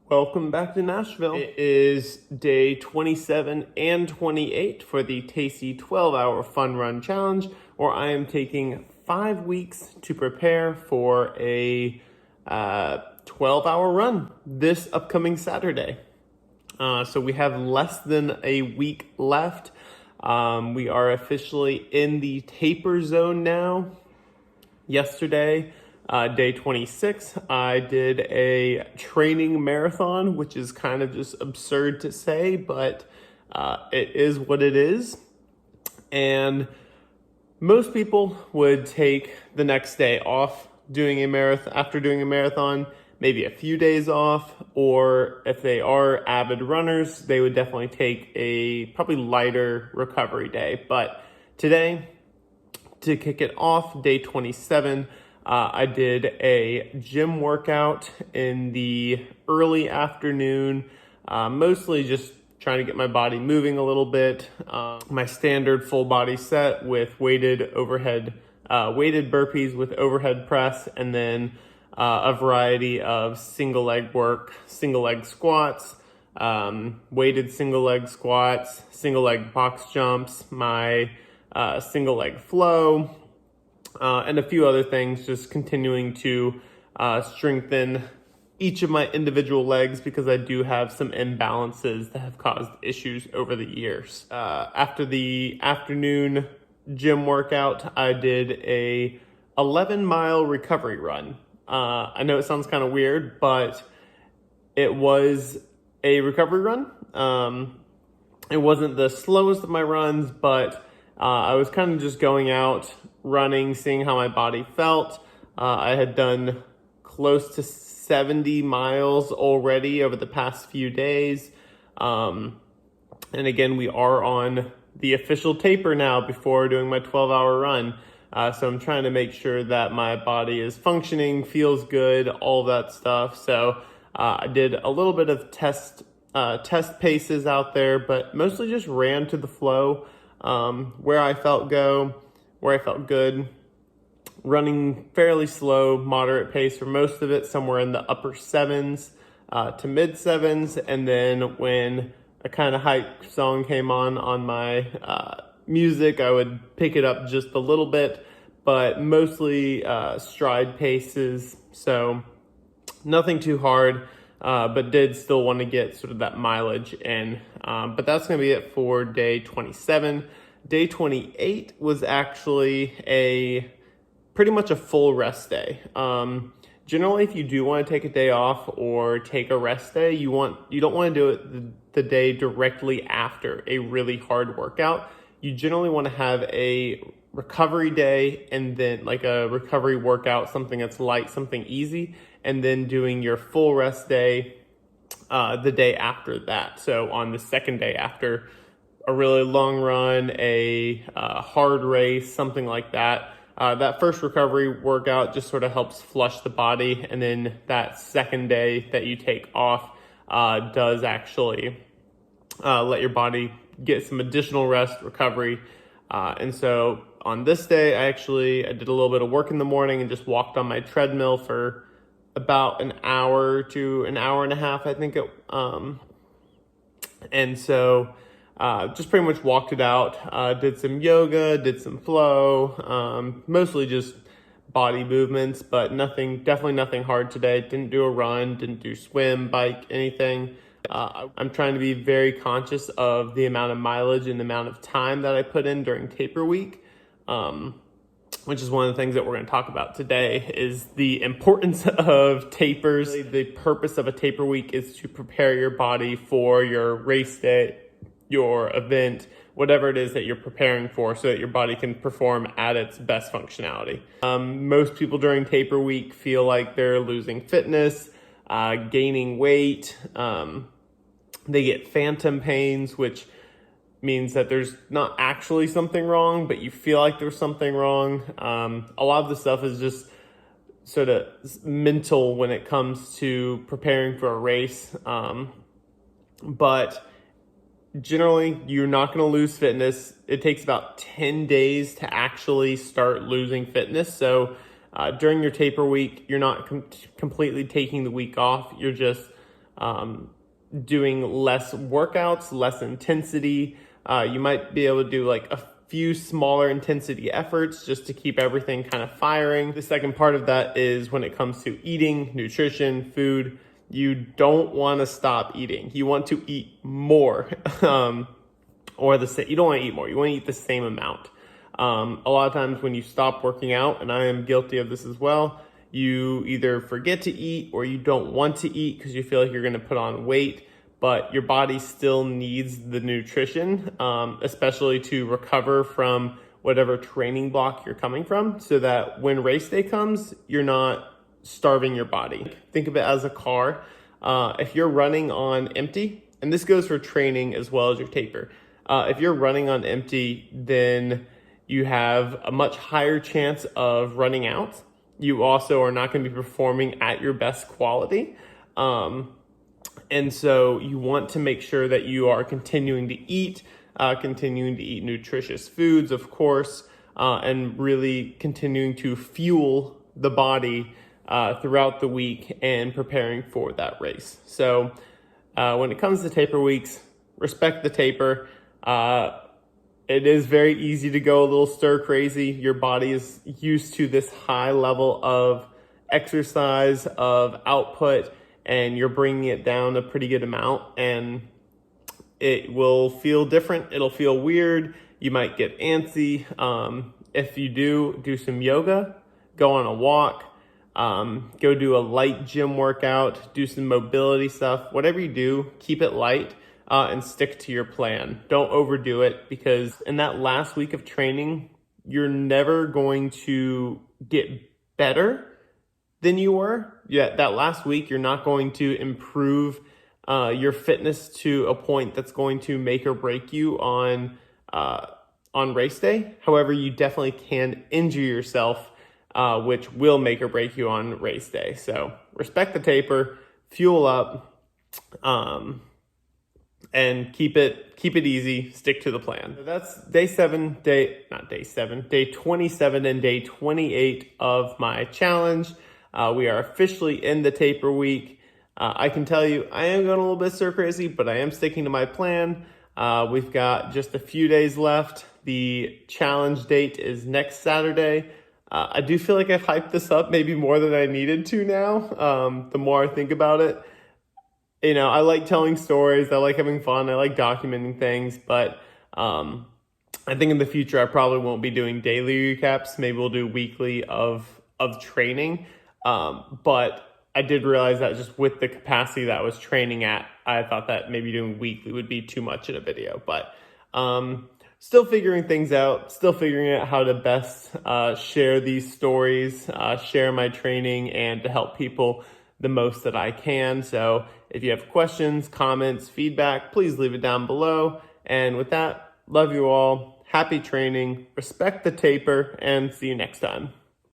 Welcome back to Nashville. It is day 27 and 28 for the Tacy 12-hour fun run challenge, where I am taking 5 weeks to prepare for a 12-hour run this upcoming Saturday. So we have less than a week left. We are officially in the taper zone now. Yesterday, day 26, I did a training marathon, which is kind of just absurd to say, but it is what it is. And most people would take the next day off doing a marathon, after doing a marathon, maybe a few days off, or if they are avid runners, they would definitely take a probably lighter recovery day. But today, to kick it off, day 27, I did a gym workout in the early afternoon, mostly just trying to get my body moving a little bit. My standard full body set with weighted burpees with overhead press, and then a variety of single leg work, single leg squats, weighted single leg squats, single leg box jumps, my single leg flow, and a few other things, just continuing to strengthen each of my individual legs because I do have some imbalances that have caused issues over the years. After the afternoon gym workout, I did a 11-mile recovery run. I know it sounds kind of weird, but it was a recovery run. It wasn't the slowest of my runs, but I was kind of just going out, running, seeing how my body felt. I had done close to 70 miles already over the past few days. And again, we are on the official taper now before doing my 12-hour run. So I'm trying to make sure that my body is functioning, feels good, all that stuff. So I did a little bit of test paces out there, but mostly just ran to the flow. Where I felt good, running fairly slow, moderate pace for most of it, somewhere in the upper 7s to mid 7s. And then when a kind of hype song came on my music, I would pick it up just a little bit, but mostly stride paces. So nothing too hard, but did still want to get sort of that mileage in. But that's going to be it for day 27. Day 28 was actually pretty much a full rest day. Generally, if you do want to take a day off or take a rest day, you don't want to do it the day directly after a really hard workout. You generally want to have a recovery day and then like a recovery workout, something that's light, something easy, and then doing your full rest day the day after that. So on the second day after a really long run, a hard race, something like that, that first recovery workout just sort of helps flush the body. And then that second day that you take off does actually let your body get some additional rest, recovery. And so on this day, I did a little bit of work in the morning and just walked on my treadmill for about an hour to an hour and a half, I think and so just pretty much walked it out, did some yoga, did some flow, mostly just body movements, but definitely nothing hard today. Didn't do a run, didn't do swim, bike, anything. I'm trying to be very conscious of the amount of mileage and the amount of time that I put in during taper week, which is one of the things that we're going to talk about today, is the importance of tapers. The purpose of a taper week is to prepare your body for your race day, your event, whatever it is that you're preparing for, so that your body can perform at its best functionality. Most people during taper week feel like they're losing fitness, gaining weight. They get phantom pains, which means that there's not actually something wrong, but you feel like there's something wrong. A lot of the stuff is just sort of mental when it comes to preparing for a race. But generally, you're not going to lose fitness. It takes about 10 days to actually start losing fitness. So during your taper week, you're not completely taking the week off. You're just doing less workouts, less intensity. You might be able to do like a few smaller intensity efforts just to keep everything kind of firing. The second part of that is when it comes to eating, nutrition, food, you don't want to stop eating. You want to eat more, or you don't want to eat more. You want to eat the same amount. A lot of times when you stop working out, and I am guilty of this as well, you either forget to eat or you don't want to eat because you feel like you're going to put on weight, but your body still needs the nutrition, especially to recover from whatever training block you're coming from, so that when race day comes, you're not starving your body. Think of it as a car. If you're running on empty, and this goes for training as well as your taper, if you're running on empty, then you have a much higher chance of running out. You also are not going to be performing at your best quality. And so you want to make sure that you are continuing to eat nutritious foods, of course, and really continuing to fuel the body throughout the week and preparing for that race. So when it comes to taper weeks, respect the taper. It is very easy to go a little stir crazy. Your body is used to this high level of exercise, of output, and you're bringing it down a pretty good amount, and it will feel different. It'll feel weird. You might get antsy. If you do some yoga, go on a walk, go do a light gym workout, do some mobility stuff. Whatever you do, keep it light. And stick to your plan. Don't overdo it, because in that last week of training, you're never going to get better than you were. Yeah, that last week, you're not going to improve your fitness to a point that's going to make or break you on race day. However, you definitely can injure yourself, which will make or break you on race day. So respect the taper, fuel up, and keep it easy, stick to the plan. So that's day 27 and day 28 of my challenge. We are officially in the taper week. I can tell you, I am going a little bit stir crazy, but I am sticking to my plan. We've got just a few days left. The challenge date is next Saturday. I do feel like I've hyped this up maybe more than I needed to now, the more I think about it. You know, I like telling stories, I like having fun, I like documenting things, but I think in the future I probably won't be doing daily recaps. Maybe we'll do weekly of training. But I did realize that just with the capacity that I was training at, I thought that maybe doing weekly would be too much in a video. But still figuring things out, still figuring out how to best share these stories, share my training, and to help people the most that I can. So if you have questions, comments, feedback, please leave it down below. And with that, love you all. Happy training, respect the taper, and see you next time.